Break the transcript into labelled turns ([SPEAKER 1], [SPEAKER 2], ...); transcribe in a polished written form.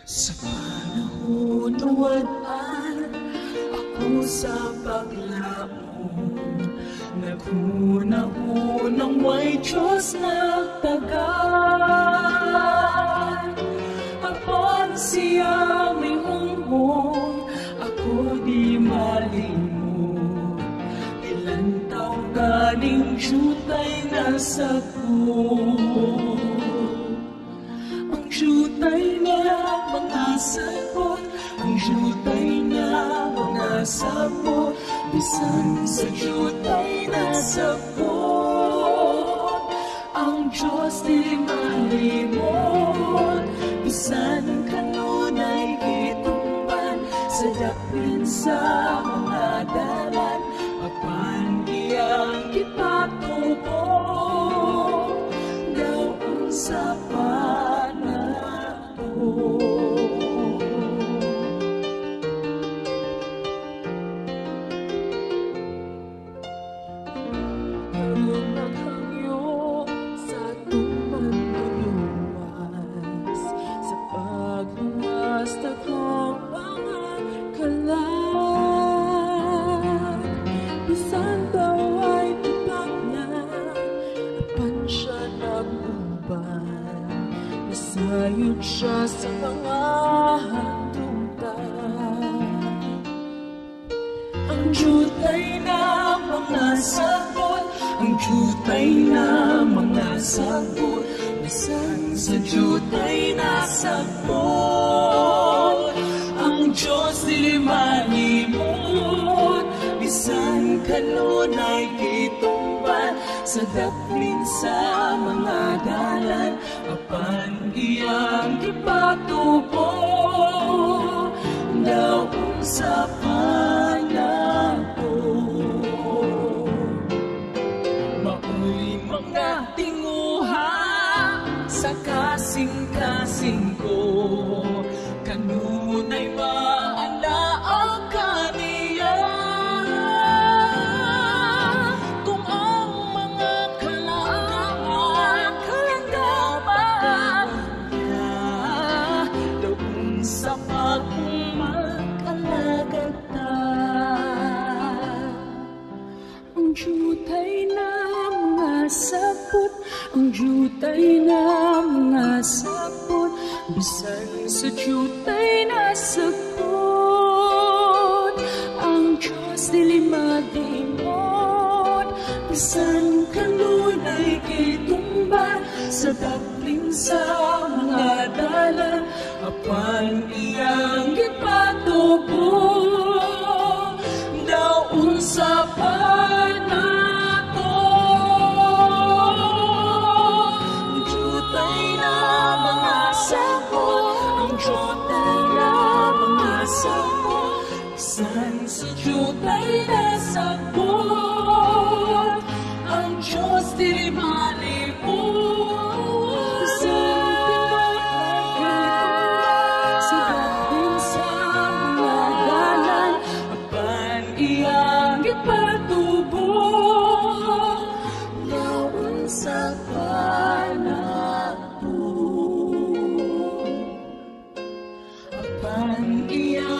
[SPEAKER 1] Sa panahon na walaan ako sa paglaon, naghunahunang may Diyos nagtagal. Apan siya may humbong, ako di malimot. Ilan taong galing jutay nasagpot. Ang jutay na mga sagot, ang jutay na mga sabot, bisan sa jutay na sabot. Ang Diyos di malimot, bisan kanunay gitumban sa daplin sa mga dalan, apan iyang gipatubo daw ang sapat na to. Nasayod siya sa mga hantungan. Ang jutay na mga sagot, ang jutay na mga sagot, bisan sa jutay na sagot. Ang Diyos di malimot, bisan kanunay gitumban sa daplin sa mga dalan, apan iyang gipatubo daw sa panahon. Mao'y mga tinguha sa kasing-kasing ko, kanunay maalaang kaniya. Kung ang mga kalangaman niya doon sa pagmag-alagatan. Ang jutay na mga sabot, ang jutay na mga sabot, bisan sa jutay na sabot. Ang Diyos dili malimot, bisan kanunay gitumban sa daplin sa mga dalan, apan iyang gipatubo daw sa panato. Ang jutay na mga sabot, ang jutay na mga sabot, bisan sa jutay na sabot. Ang Diyos di malimot, sa daplin sa mga dalan, apan iyang gipatubo daw sa panahon. Apan iyang